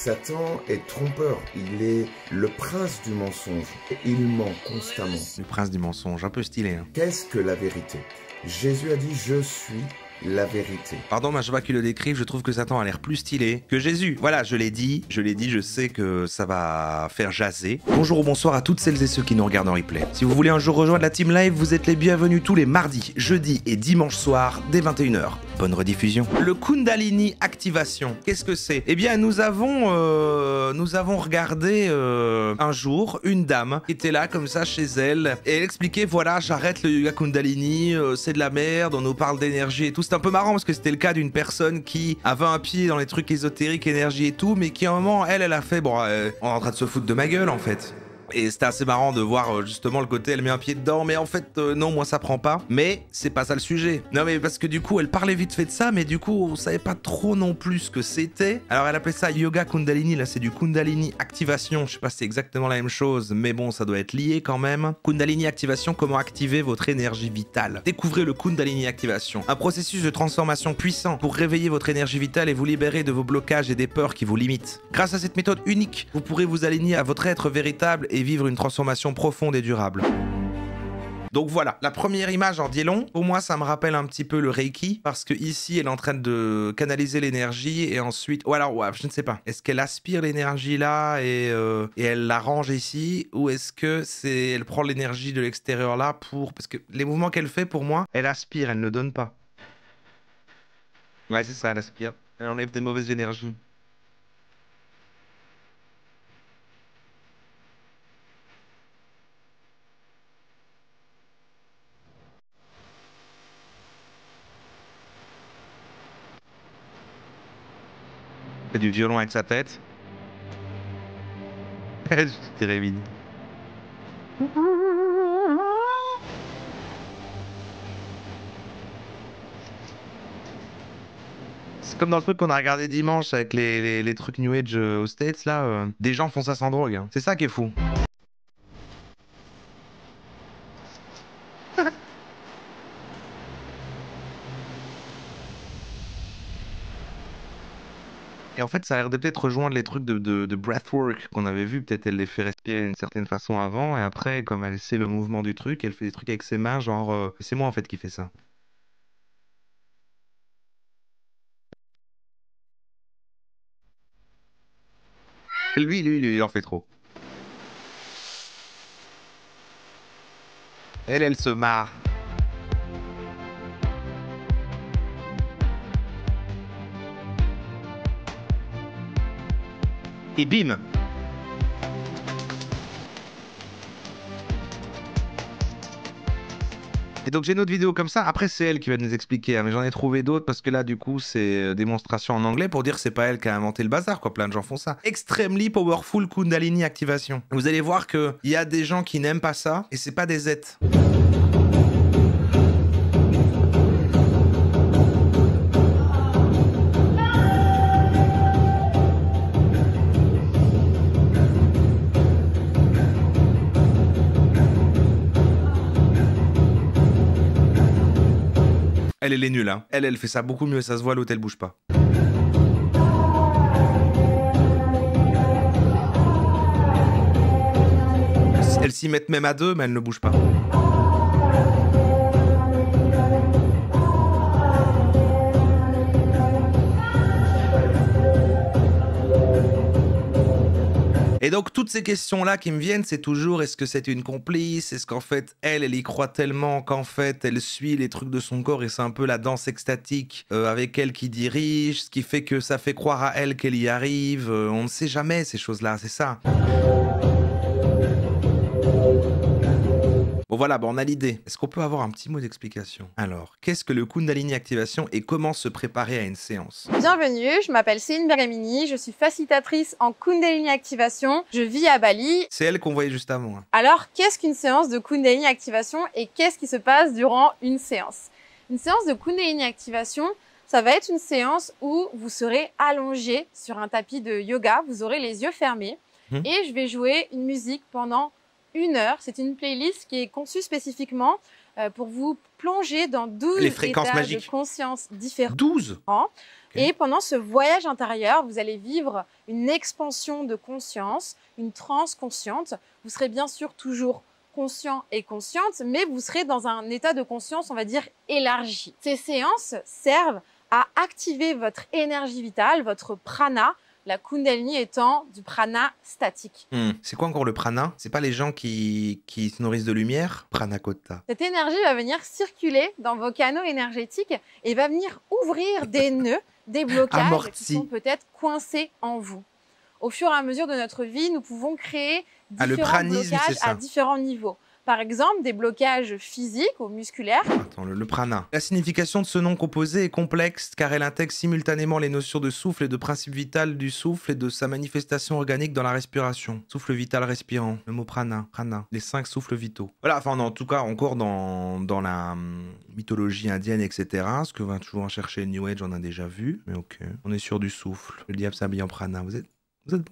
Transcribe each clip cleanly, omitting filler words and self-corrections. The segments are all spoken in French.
Satan est trompeur, il est le prince du mensonge. Il ment constamment. Le prince du mensonge, un peu stylé. Hein. Qu'est-ce que la vérité? Jésus a dit « Je suis la vérité ». Pardon, mais je vois qu'il le décrive, je trouve que Satan a l'air plus stylé que Jésus. Voilà, je l'ai dit, je sais que ça va faire jaser. Bonjour ou bonsoir à toutes celles et ceux qui nous regardent en replay. Si vous voulez un jour rejoindre la team live, vous êtes les bienvenus tous les mardis, jeudis et dimanches soirs dès 21 h. Bonne rediffusion. Le Kundalini Activation, qu'est-ce que c'est? Eh bien, nous avons regardé un jour une dame qui était là comme ça chez elle et elle expliquait, voilà, j'arrête le yoga Kundalini, c'est de la merde, on nous parle d'énergie et tout. C'était un peu marrant parce que c'était le cas d'une personne qui avait un pied dans les trucs ésotériques, énergie et tout, mais qui à un moment, elle a fait, bon, on est en train de se foutre de ma gueule en fait. Et c'était assez marrant de voir justement le côté, elle met un pied dedans, mais en fait, non, moi ça prend pas. Mais c'est pas ça le sujet. Non, mais parce que du coup, elle parlait vite fait de ça, mais du coup, on savait pas trop non plus ce que c'était. Alors, elle appelait ça Yoga Kundalini, là c'est du Kundalini Activation. Je sais pas si c'est exactement la même chose, mais bon, ça doit être lié quand même. Kundalini Activation, comment activer votre énergie vitale. Découvrez le Kundalini Activation, un processus de transformation puissant pour réveiller votre énergie vitale et vous libérer de vos blocages et des peurs qui vous limitent. Grâce à cette méthode unique, vous pourrez vous aligner à votre être véritable et vivre une transformation profonde et durable. Donc voilà, la première image en dit long. Pour moi, ça me rappelle un petit peu le Reiki, parce que ici, elle est en train de canaliser l'énergie et ensuite, ou alors, ouais, je ne sais pas. Est-ce qu'elle aspire l'énergie là et elle la range ici, ou est-ce que elle prend l'énergie de l'extérieur là pour, parce que les mouvements qu'elle fait, pour moi, elle aspire, elle ne donne pas. Ouais, c'est ça, elle aspire. Elle enlève des mauvaises énergies. Fait du violon avec sa tête. Je dirais mini. C'est comme dans le truc qu'on a regardé dimanche avec les trucs New Age aux States là. Des gens font ça sans drogue. Hein. C'est ça qui est fou. Et en fait, ça a l'air de peut-être rejoindre les trucs de breathwork qu'on avait vu. Peut-être elle les fait respirer d'une certaine façon avant, et après, comme elle sait le mouvement du truc, elle fait des trucs avec ses mains, genre... C'est moi en fait qui fais ça. Lui, il en fait trop. Elle se marre. Et bim! Et donc j'ai une autre vidéo comme ça, après c'est elle qui va nous expliquer, hein, mais j'en ai trouvé d'autres parce que là du coup c'est démonstration en anglais pour dire que c'est pas elle qui a inventé le bazar, quoi, plein de gens font ça. Extremely Powerful Kundalini Activation. Vous allez voir qu'il y a des gens qui n'aiment pas ça, et c'est pas des êtres. Elle est nulle, hein. Elle fait ça beaucoup mieux, ça se voit, l'autre, elle bouge pas. Elles s'y mettent même à deux, mais elle ne bouge pas. Et donc toutes ces questions-là qui me viennent, c'est toujours est-ce que c'est une complice? Est-ce qu'en fait, elle y croit tellement qu'en fait, elle suit les trucs de son corps et c'est un peu la danse extatique avec elle qui dirige, ce qui fait que ça fait croire à elle qu'elle y arrive. On ne sait jamais ces choses-là, c'est ça. Bon voilà, bon, on a l'idée. Est-ce qu'on peut avoir un petit mot d'explication? Alors, qu'est-ce que le Kundalini Activation et comment se préparer à une séance? Bienvenue, je m'appelle Céline Beremini, je suis facilitatrice en Kundalini Activation, je vis à Bali. C'est elle qu'on voyait juste avant. Hein. Alors, qu'est-ce qu'une séance de Kundalini Activation et qu'est-ce qui se passe durant une séance? Une séance de Kundalini Activation, ça va être une séance où vous serez allongé sur un tapis de yoga, vous aurez les yeux fermés et je vais jouer une musique pendant 1 heure. C'est une playlist qui est conçue spécifiquement pour vous plonger dans 12 fréquences états magiques. de conscience différents. 12. Et pendant ce voyage intérieur, vous allez vivre une expansion de conscience, une transe consciente. Vous serez bien sûr toujours conscient et consciente, mais vous serez dans un état de conscience, on va dire, élargi. Ces séances servent à activer votre énergie vitale, votre prana, la Kundalini étant du prana statique. C'est quoi encore le prana? C'est pas les gens qui se nourrissent de lumière? Prana Kota. Cette énergie va venir circuler dans vos canaux énergétiques et va venir ouvrir des nœuds, des blocages Amorti. qui sont peut-être coincés en vous. Au fur et à mesure de notre vie, nous pouvons créer le différents pranisme, blocages c'est ça. à différents niveaux. Par exemple, des blocages physiques ou musculaires. Attends, le prana. La signification de ce nom composé est complexe car elle intègre simultanément les notions de souffle et de principe vital du souffle et de sa manifestation organique dans la respiration. Souffle vital respirant. Le mot prana. Les 5 souffles vitaux. Voilà, enfin, en tout cas, encore dans la mythologie indienne, etc. Ce que va toujours chercher le New Age, on a déjà vu. Mais ok. On est sur du souffle. Le diable s'habille en prana. Vous êtes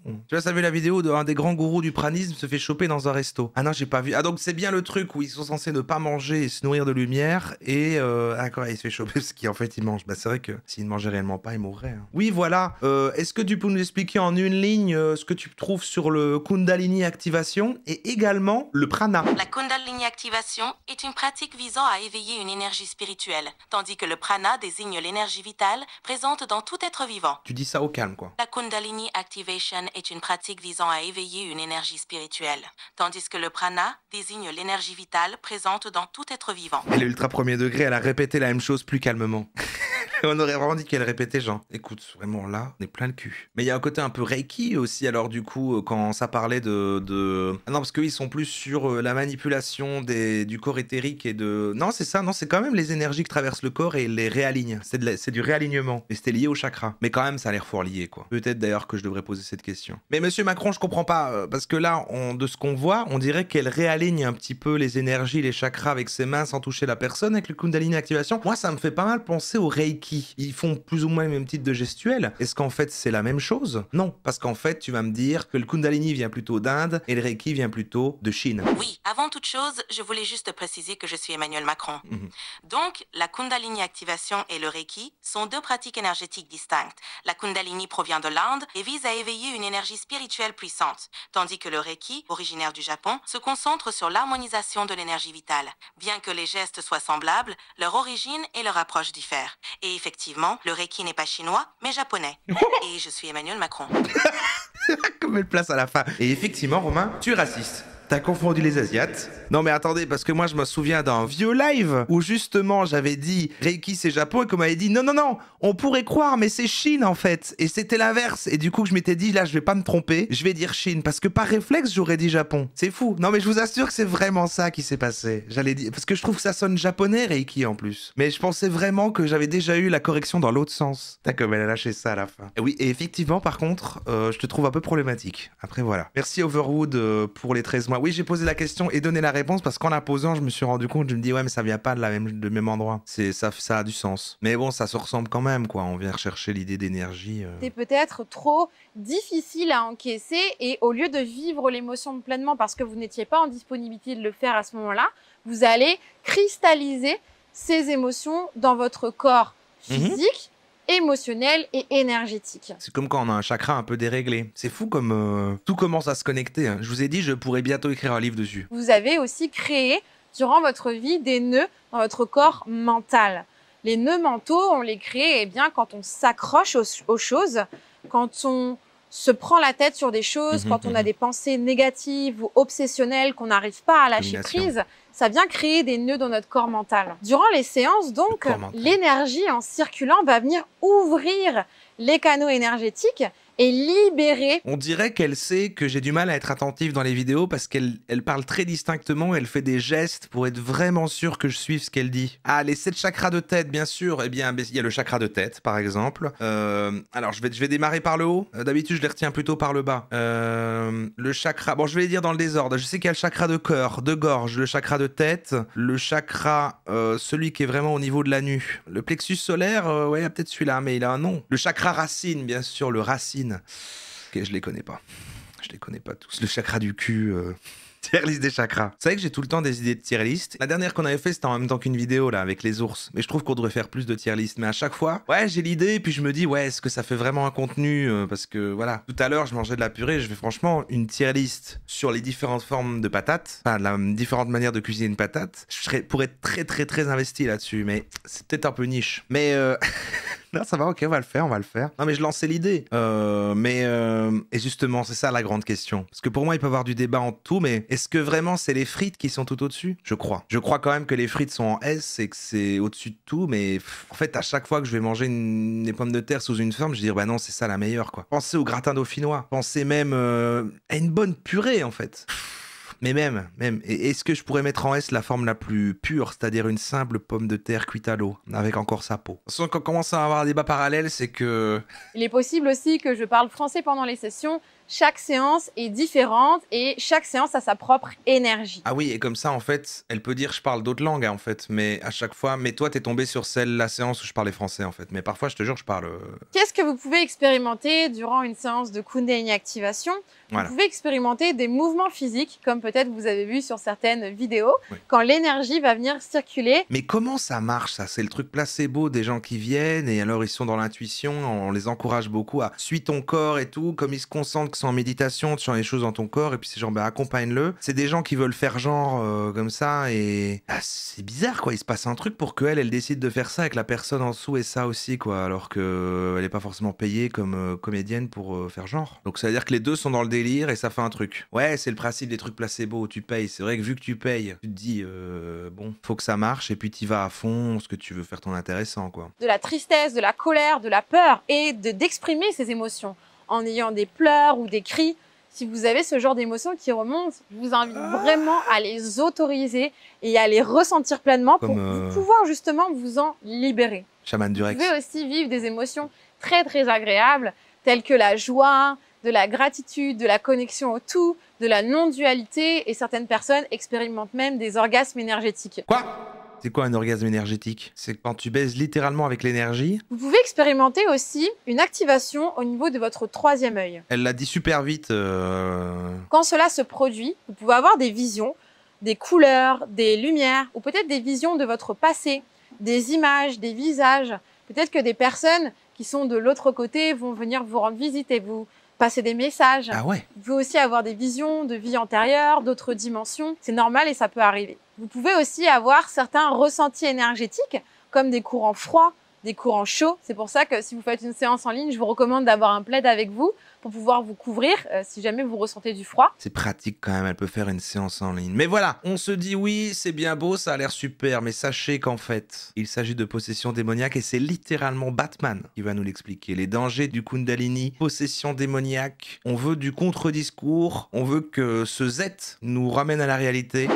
bon. Tu vois, ça vu la vidéo d'un des grands gourous du pranisme se fait choper dans un resto. Ah non, j'ai pas vu. Ah donc c'est bien le truc où ils sont censés ne pas manger et se nourrir de lumière et d'accord, il se fait choper parce qu'en fait il mange. Bah c'est vrai que s'il ne mangeait réellement pas, il mourrait. Hein. Oui, voilà. Est-ce que tu peux nous expliquer en une ligne ce que tu trouves sur le Kundalini activation et également le prana? La Kundalini activation est une pratique visant à éveiller une énergie spirituelle, tandis que le prana désigne l'énergie vitale présente dans tout être vivant. Tu dis ça au calme, quoi. La Kundalini activation est une pratique visant à éveiller une énergie spirituelle, tandis que le prana désigne l'énergie vitale présente dans tout être vivant. Elle est ultra premier degré, elle a répété la même chose plus calmement. On aurait vraiment dit qu'elle répétait genre, écoute, vraiment là, on est plein le cul. Mais il y a un côté un peu Reiki aussi, alors du coup, quand ça parlait de... Ah non, parce qu'eux, ils sont plus sur la manipulation du corps éthérique et de... Non, c'est ça, non, c'est quand même les énergies qui traversent le corps et les réalignent. C'est du réalignement. Et c'était lié au chakra. Mais quand même, ça a l'air fort lié, quoi. Peut-être d'ailleurs que je devrais poser cette question. Mais monsieur Macron, je comprends pas, parce que là, de ce qu'on voit, on dirait qu'elle réaligne un petit peu les énergies, les chakras avec ses mains sans toucher la personne avec le Kundalini activation. Moi, ça me fait pas mal penser au Reiki. Ils font plus ou moins le même type de gestuelle. Est-ce qu'en fait c'est la même chose? Non, parce qu'en fait tu vas me dire que le Kundalini vient plutôt d'Inde et le Reiki vient plutôt de Chine. Oui, avant toute chose, je voulais juste préciser que je suis Emmanuel Macron. Donc, la Kundalini activation et le Reiki sont 2 pratiques énergétiques distinctes. La Kundalini provient de l'Inde et vise à éveiller une énergie spirituelle puissante, tandis que le Reiki, originaire du Japon, se concentre sur l'harmonisation de l'énergie vitale. Bien que les gestes soient semblables, leur origine et leur approche diffèrent. Et effectivement, le Reiki n'est pas chinois, mais japonais. Et je suis Emmanuel Macron. Comme elle place à la fin. Et effectivement, Romain, tu es raciste. T'as confondu les Asiates. Non mais attendez, parce que moi je me souviens d'un vieux live où justement j'avais dit Reiki c'est Japon et qu'on m'avait dit non, on pourrait croire mais c'est Chine en fait. Et c'était l'inverse. Et du coup je m'étais dit là je vais pas me tromper, je vais dire Chine parce que par réflexe j'aurais dit Japon. C'est fou. Non mais je vous assure que c'est vraiment ça qui s'est passé. J'allais dire, parce que je trouve que ça sonne japonais Reiki en plus. Mais je pensais vraiment que j'avais déjà eu la correction dans l'autre sens. T'as comme elle a lâché ça à la fin. Et oui, et effectivement par contre, je te trouve un peu problématique. Après voilà. Merci Overwood pour les 13 mois. Oui, j'ai posé la question et donné la réponse parce qu'en la posant, je me suis rendu compte, je me dis ouais mais ça vient pas de même endroit. Ça a du sens. Mais bon, ça se ressemble quand même quoi. On vient rechercher l'idée d'énergie. C'est peut-être trop difficile à encaisser et au lieu de vivre l'émotion pleinement parce que vous n'étiez pas en disponibilité de le faire à ce moment-là, vous allez cristalliser ces émotions dans votre corps physique, émotionnel et énergétique. C'est comme quand on a un chakra un peu déréglé. C'est fou comme tout commence à se connecter. Hein. Je vous ai dit, je pourrais bientôt écrire un livre dessus. Vous avez aussi créé durant votre vie des nœuds dans votre corps mental. Les nœuds mentaux, on les crée quand on s'accroche aux choses, quand on se prend la tête sur des choses, quand on a des pensées négatives ou obsessionnelles qu'on n'arrive pas à lâcher prise, ça vient créer des nœuds dans notre corps mental. Durant les séances, donc, l'énergie en circulant va venir ouvrir les canaux énergétiques et libérer. On dirait qu'elle sait que j'ai du mal à être attentif dans les vidéos parce qu'elle parle très distinctement, elle fait des gestes pour être vraiment sûre que je suive ce qu'elle dit. Ah, les 7 chakras de tête, bien sûr. Eh bien, il y a le chakra de tête, par exemple. Alors, je vais démarrer par le haut. D'habitude, je les retiens plutôt par le bas. Le chakra... Bon, je vais les dire dans le désordre. Je sais qu'il y a le chakra de cœur, de gorge, le chakra de tête, le chakra, celui qui est vraiment au niveau de la nuque. Le plexus solaire, ouais, il y a peut-être celui-là, mais il a un nom. Le chakra racine, bien sûr, le racine. Ok, je les connais pas. Je les connais pas tous. Le chakra du cul... Tier list des chakras. C'est vrai que j'ai tout le temps des idées de tier list. La dernière qu'on avait fait, c'était en même temps qu'une vidéo là avec les ours. Mais je trouve qu'on devrait faire plus de tier list. Mais à chaque fois, ouais, j'ai l'idée et puis je me dis, ouais, est-ce que ça fait vraiment un contenu parce que voilà, tout à l'heure, je mangeais de la purée. Je fais franchement une tier list sur les différentes formes de patates, enfin, la différentes manières de cuisiner une patate. Pour être très très très investi là-dessus. Mais c'est peut-être un peu niche. Mais non, ça va, ok, on va le faire. Non, mais je lançais l'idée. Et justement, c'est ça la grande question. Parce que pour moi, il peut y avoir du débat en tout, mais est-ce que vraiment c'est les frites qui sont tout au-dessus? Je crois. Je crois quand même que les frites sont en S et que c'est au-dessus de tout, mais en fait, à chaque fois que je vais manger des pommes de terre sous une forme, je dis, bah non, c'est ça la meilleure, quoi. Pensez au gratin dauphinois. Pensez même à une bonne purée, en fait. Mais même, est-ce que je pourrais mettre en S la forme la plus pure, c'est-à-dire une simple pomme de terre cuite à l'eau, avec encore sa peau? Quand on commence à avoir un débat parallèle, c'est que... Il est possible aussi que je parle français pendant les sessions. Chaque séance est différente et chaque séance a sa propre énergie. Ah oui, et comme ça, en fait, elle peut dire je parle d'autres langues, hein, en fait, mais à chaque fois... Mais toi, t'es tombé sur la séance où je parlais français, en fait. Mais parfois, je te jure, je parle... Qu'est-ce que vous pouvez expérimenter durant une séance de Kundalini Activation? Voilà. Vous pouvez expérimenter des mouvements physiques, comme peut-être vous avez vu sur certaines vidéos, oui. Quand l'énergie va venir circuler. Mais comment ça marche, ça? C'est le truc placebo des gens qui viennent, et alors ils sont dans l'intuition, on les encourage beaucoup à suivre ton corps et tout, comme ils se concentrent, qu'ils sont en méditation, tu sens les choses dans ton corps, et puis c'est genre, bah, accompagne-le. C'est des gens qui veulent faire genre comme ça, et bah, c'est bizarre, quoi. Il se passe un truc pour qu'elle, elle décide de faire ça, avec la personne en dessous et ça aussi, quoi, alors qu'elle n'est pas forcément payée comme comédienne pour faire genre. Donc ça veut dire que les deux sont dans le délire et ça fait un truc. Ouais, c'est le principe des trucs placebo, tu payes. C'est vrai que vu que tu payes, tu te dis, bon, faut que ça marche, et puis tu vas à fond, ce que tu veux faire ton intéressant, quoi. De la tristesse, de la colère, de la peur, et d'exprimer ces émotions en ayant des pleurs ou des cris. Si vous avez ce genre d'émotions qui remontent, je vous invite vraiment à les autoriser et à les ressentir pleinement pour pouvoir justement vous en libérer. Chaman du Rex. Vous pouvez aussi vivre des émotions très très agréables, telles que la joie, de la gratitude, de la connexion au tout, de la non-dualité, et certaines personnes expérimentent même des orgasmes énergétiques. Quoi ? C'est quoi un orgasme énergétique? C'est quand tu baises littéralement avec l'énergie. Vous pouvez expérimenter aussi une activation au niveau de votre troisième œil. Elle l'a dit super vite. Quand cela se produit, vous pouvez avoir des visions, des couleurs, des lumières, ou peut-être des visions de votre passé, des images, des visages. Peut-être que des personnes qui sont de l'autre côté vont venir vous rendre visite et vous passer des messages. Ah ouais. Vous pouvez aussi avoir des visions de vie antérieure, d'autres dimensions. C'est normal et ça peut arriver. Vous pouvez aussi avoir certains ressentis énergétiques, comme des courants froids, des courants chauds. C'est pour ça que si vous faites une séance en ligne, je vous recommande d'avoir un plaid avec vous pour pouvoir vous couvrir si jamais vous ressentez du froid. C'est pratique quand même, elle peut faire une séance en ligne. Mais voilà, on se dit oui, c'est bien beau, ça a l'air super, mais sachez qu'en fait, il s'agit de possession démoniaque et c'est littéralement Batman qui va nous l'expliquer. Les dangers du Kundalini, possession démoniaque, on veut du contre-discours, on veut que ce Z nous ramène à la réalité.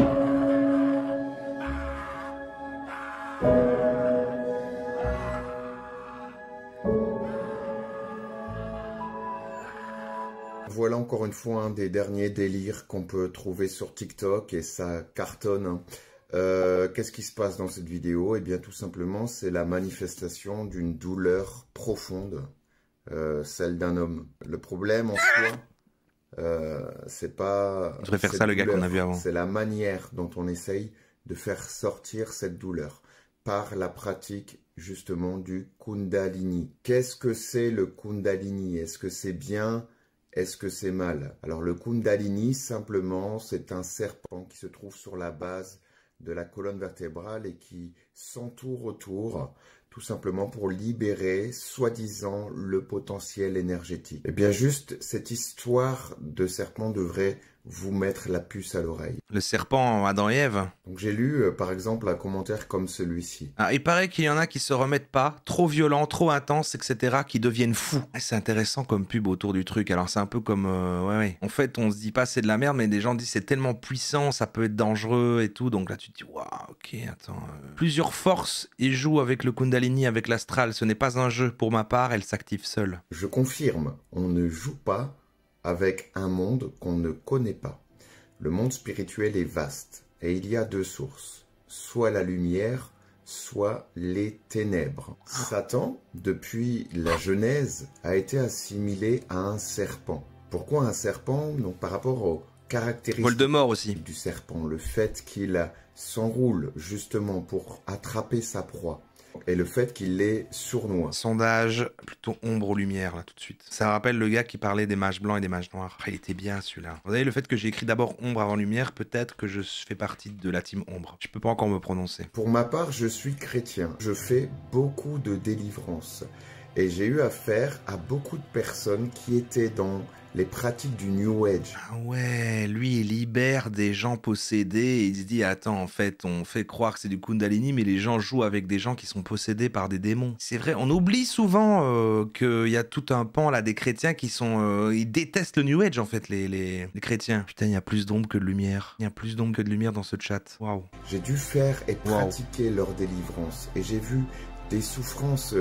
Voilà encore une fois un des derniers délires qu'on peut trouver sur TikTok et ça cartonne. Qu'est-ce qui se passe dans cette vidéo? Eh bien tout simplement c'est la manifestation d'une douleur profonde, celle d'un homme. Le problème en soi, c'est pas... Je préfère ça le gars qu'on a vu avant. C'est la manière dont on essaye de faire sortir cette douleur par la pratique justement du Kundalini. Qu'est-ce que c'est le Kundalini? Est-ce que c'est bien? Est-ce que c'est mal? Alors le Kundalini, simplement, c'est un serpent qui se trouve sur la base de la colonne vertébrale et qui s'entoure autour, tout simplement pour libérer, soi-disant, le potentiel énergétique. Eh bien juste, cette histoire de serpent devrait vous mettre la puce à l'oreille. Le serpent Adam et Ève. Donc j'ai lu par exemple un commentaire comme celui-ci. Ah, il paraît qu'il y en a qui se remettent pas, trop violents, trop intenses, etc., qui deviennent fous. C'est intéressant comme pub autour du truc. Alors c'est un peu comme... ouais. En fait, on se dit pas c'est de la merde, mais des gens disent c'est tellement puissant, ça peut être dangereux et tout. Donc là tu te dis, waouh, ok, attends. Plusieurs forces y jouent avec le Kundalini, avec l'astral. Ce n'est pas un jeu. Pour ma part, elle s'active seule. Je confirme, on ne joue pas avec un monde qu'on ne connaît pas. Le monde spirituel est vaste et il y a deux sources, soit la lumière, soit les ténèbres. Satan, depuis la Genèse, a été assimilé à un serpent. Pourquoi un serpent? Donc par rapport aux caractéristique Voldemort aussi. du serpent, le fait qu'il s'enroule justement pour attraper sa proie et le fait qu'il est sournois. Sondage, plutôt ombre ou lumière, là, tout de suite. Ça rappelle le gars qui parlait des mages blancs et des mages noirs. Ah, il était bien, celui-là. Vous savez, le fait que j'ai écrit d'abord ombre avant lumière, peut-être que je fais partie de la team ombre. Je peux pas encore me prononcer. Pour ma part, je suis chrétien. Je fais beaucoup de délivrance. Et j'ai eu affaire à beaucoup de personnes qui étaient dans les pratiques du New Age. Ah ouais, lui, il libère des gens possédés et il se dit, attends, en fait, on fait croire que c'est du Kundalini, mais les gens jouent avec des gens qui sont possédés par des démons. C'est vrai, on oublie souvent qu'il y a tout un pan là des chrétiens qui sont... ils détestent le New Age, en fait, les chrétiens. Putain, il y a plus d'ombre que de lumière. Il y a plus d'ombre que de lumière dans ce chat. Waouh. J'ai dû faire et pratiquer leur délivrance. Et j'ai vu des souffrances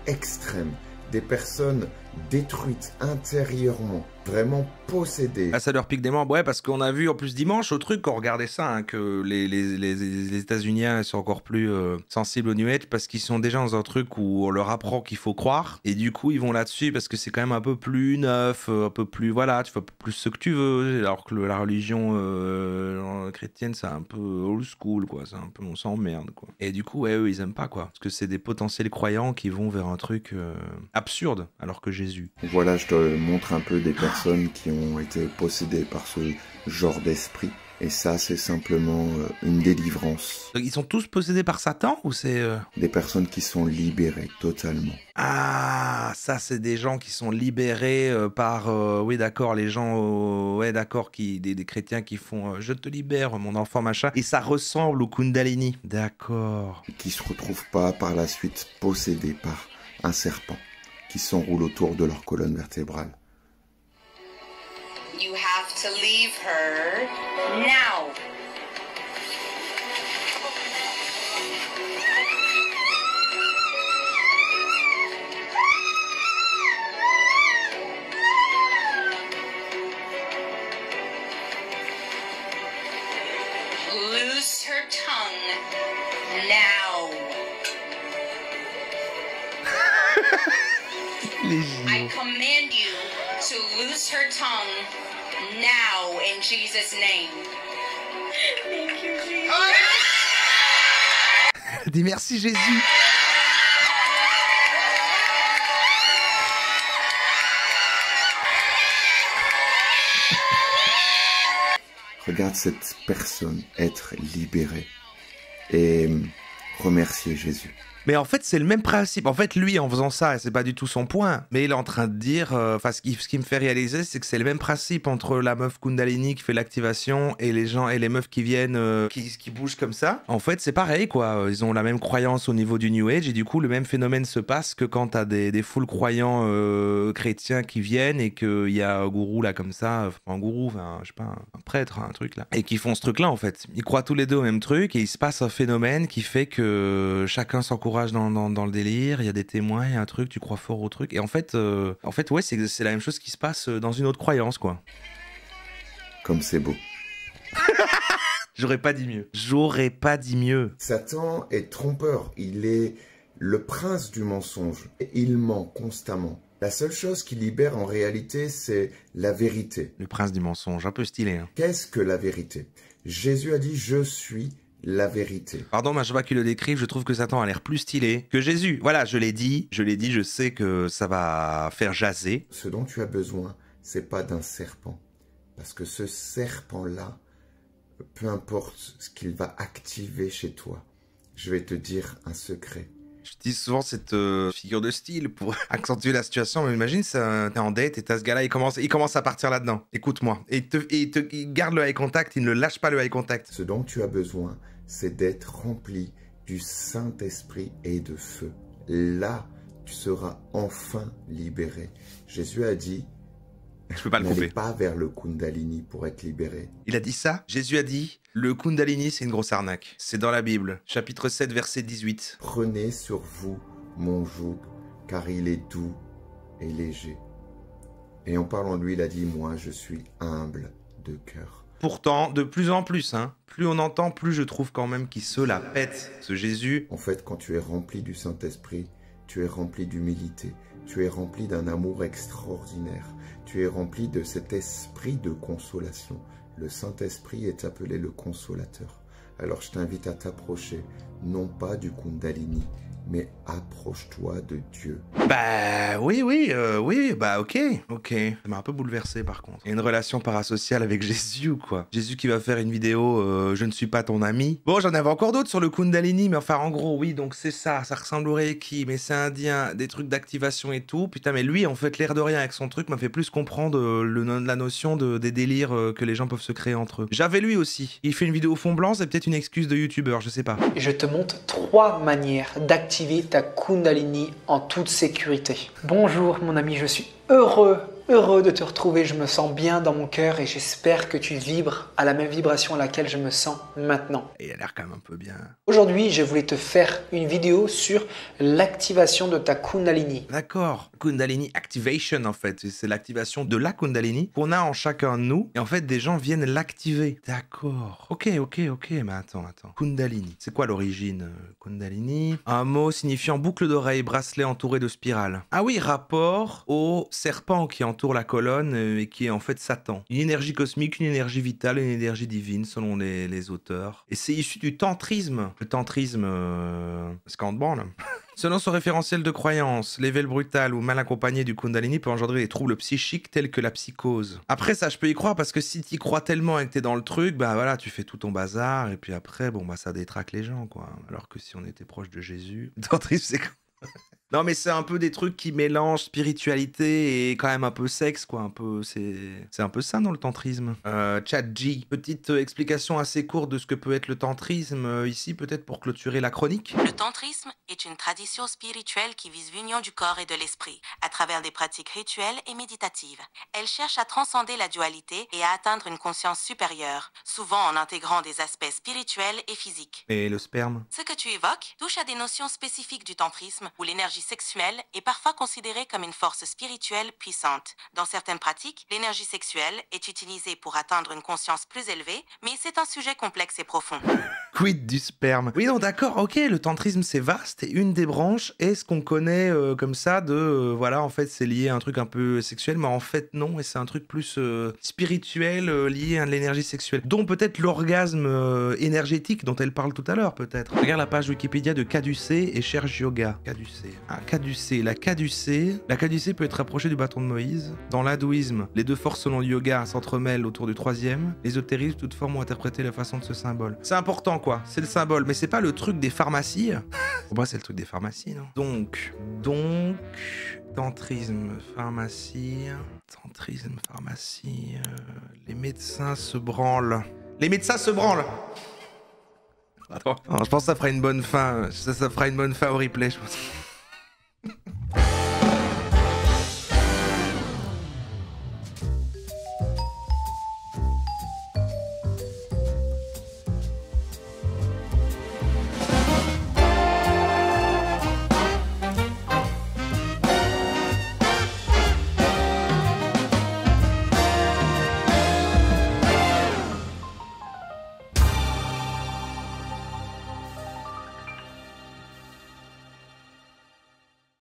extrêmes. Des personnes détruites intérieurement, vraiment possédées. Ah, ça leur pique des membres, ouais, parce qu'on a vu en plus dimanche au truc, quand on regardait ça, hein, que les États-Uniens sont encore plus sensibles au New Age parce qu'ils sont déjà dans un truc où on leur apprend qu'il faut croire, et du coup ils vont là-dessus parce que c'est quand même un peu plus neuf, un peu plus, voilà, tu fais un peu plus ce que tu veux, alors que la religion chrétienne c'est un peu old school, quoi, c'est un peu on s'emmerde, quoi. Et du coup, ouais, eux ils aiment pas, quoi, parce que c'est des potentiels croyants qui vont vers un truc absurde, alors que Jésus. Voilà, je te montre un peu des personnes qui ont été possédées par ce genre d'esprit. Et ça, c'est simplement une délivrance. Donc, ils sont tous possédés par Satan ou c'est... Des personnes qui sont libérées totalement. Ah, ça c'est des gens qui sont libérés par... oui d'accord, les gens... ouais d'accord, des chrétiens qui font je te libère mon enfant machin. Et ça ressemble au Kundalini. D'accord. Qui ne se retrouvent pas par la suite possédés par un serpent qui s'enroule autour de leur colonne vertébrale. You have to leave her now. Loose her tongue now. I command you to loose her tongue now in Jesus' name. Thank you, Jesus. Dis merci Jésus. Regarde cette personne être libérée et remercier Jésus. Mais en fait, c'est le même principe. En fait, lui, en faisant ça, c'est pas du tout son point, mais il est en train de dire... Enfin, ce qui me fait réaliser, c'est que c'est le même principe entre la meuf Kundalini qui fait l'activation et les gens et les meufs qui viennent, qui bougent comme ça. En fait, c'est pareil, quoi. Ils ont la même croyance au niveau du New Age et du coup, le même phénomène se passe que quand t'as des foules croyants chrétiens qui viennent et qu'il y a un gourou, là, comme ça, enfin, un gourou, enfin, je sais pas, un prêtre, un truc, là, et qui font ce truc-là, en fait. Ils croient tous les deux au même truc et il se passe un phénomène qui fait que chacun s'encourage dans le délire, il y a des témoins, il y a un truc, tu crois fort au truc. Et en fait ouais, c'est la même chose qui se passe dans une autre croyance, quoi. Comme c'est beau. J'aurais pas dit mieux. J'aurais pas dit mieux. Satan est trompeur. Il est le prince du mensonge. Et il ment constamment. La seule chose qui libère en réalité, c'est la vérité. Le prince du mensonge, un peu stylé, hein. Qu'est-ce que la vérité? Jésus a dit « Je suis la vérité ». Pardon, mais je sais pas qui le décrive, je trouve que Satan a l'air plus stylé que Jésus. Voilà, je l'ai dit, je sais que ça va faire jaser. Ce dont tu as besoin, c'est pas d'un serpent. Parce que ce serpent-là, peu importe ce qu'il va activer chez toi, je vais te dire un secret. Je dis souvent cette figure de style pour accentuer la situation, mais imagine, t'es en date et t'as ce gars-là, il commence à partir là-dedans. Écoute-moi. Et il garde le eye contact, il ne lâche pas le eye contact. Ce dont tu as besoin, c'est d'être rempli du Saint-Esprit et de feu. Là, tu seras enfin libéré. Jésus a dit, je peux pas le couper. N'allez pas vers le Kundalini pour être libéré. Il a dit ça. Jésus a dit, le Kundalini, c'est une grosse arnaque. C'est dans la Bible, chapitre 7, verset 18. Prenez sur vous mon joug, car il est doux et léger. Et en parlant de lui, il a dit, moi, je suis humble de cœur. Pourtant, de plus en plus, hein, plus on entend, plus je trouve quand même qu'il se la pète, ce Jésus. En fait, quand tu es rempli du Saint-Esprit, tu es rempli d'humilité, tu es rempli d'un amour extraordinaire, tu es rempli de cet esprit de consolation, Le Saint-Esprit est appelé le consolateur. Alors je t'invite à t'approcher, non pas du Kundalini, mais approche-toi de Dieu. Bah oui, bah ok. Ça m'a un peu bouleversé par contre. Il y a une relation parasociale avec Jésus ou quoi? Jésus qui va faire une vidéo je ne suis pas ton ami. Bon, j'en avais encore d'autres sur le Kundalini, mais enfin en gros, oui, donc c'est ça ressemble au Reiki, mais c'est indien, des trucs d'activation et tout. Putain, mais lui, en fait, l'air de rien avec son truc m'a fait plus comprendre la notion des délires que les gens peuvent se créer entre eux. J'avais lui aussi. Il fait une vidéo au fond blanc, c'est peut-être une excuse de youtubeur, je sais pas. Je te montre 3 manières d'activer ta Kundalini en toute sécurité. Bonjour mon ami, je suis heureux de te retrouver, je me sens bien dans mon cœur et j'espère que tu vibres à la même vibration à laquelle je me sens maintenant. Et il a l'air quand même un peu bien. Aujourd'hui, je voulais te faire une vidéo sur l'activation de ta Kundalini. D'accord. Kundalini Activation en fait, c'est l'activation de la Kundalini qu'on a en chacun de nous et en fait des gens viennent l'activer. D'accord. Ok, mais attends. Kundalini, c'est quoi l'origine? Kundalini, un mot signifiant boucle d'oreille, bracelet entouré de spirales. Ah oui, rapport au serpent qui entoure la colonne et qui est en fait Satan. Une énergie cosmique, une énergie vitale, une énergie divine selon les auteurs. Et c'est issu du tantrisme. Le tantrisme, c'est quand on te branle. Selon son référentiel de croyance, l'éveil brutal ou mal accompagné du Kundalini peut engendrer des troubles psychiques tels que la psychose. Après ça, je peux y croire parce que si t'y crois tellement et que t'es dans le truc, bah voilà, tu fais tout ton bazar et puis après, bon bah ça détraque les gens quoi. Alors que si on était proche de Jésus, le tantrisme c'est quoi? Non mais c'est un peu des trucs qui mélangent spiritualité et quand même un peu sexe quoi, un peu c'est un peu ça dans le tantrisme. Chat G, petite explication assez courte de ce que peut être le tantrisme ici peut-être pour clôturer la chronique. Le tantrisme est une tradition spirituelle qui vise l'union du corps et de l'esprit à travers des pratiques rituelles et méditatives. Elle cherche à transcender la dualité et à atteindre une conscience supérieure, souvent en intégrant des aspects spirituels et physiques. Et le sperme? Ce que tu évoques touche à des notions spécifiques du tantrisme où l'énergie sexuelle est parfois considérée comme une force spirituelle puissante. Dans certaines pratiques, l'énergie sexuelle est utilisée pour atteindre une conscience plus élevée, mais c'est un sujet complexe et profond. Quid du sperme? Oui, non, d'accord, ok, le tantrisme c'est vaste et une des branches est ce qu'on connaît comme ça de voilà, en fait c'est lié à un truc un peu sexuel, mais en fait non, et c'est un truc plus spirituel lié à l'énergie sexuelle, dont peut-être l'orgasme énergétique dont elle parle tout à l'heure, peut-être. Regarde la page Wikipédia de Caducée et cherche yoga. Caducée. Ah, Caducée. La caducée peut être rapprochée du bâton de Moïse. Dans l'hindouisme, les deux forces selon le yoga s'entremêlent autour du troisième. L'ésotérisme, toutes formes ont interprété la façon de ce symbole. C'est important quoi, c'est le symbole, mais c'est pas le truc des pharmacies. Pour moi c'est le truc des pharmacies, non? Donc, tantrisme, pharmacie, les médecins se branlent. Les médecins se branlent. Attends, je pense que ça fera une bonne fin, ça fera une bonne fin au replay, je pense.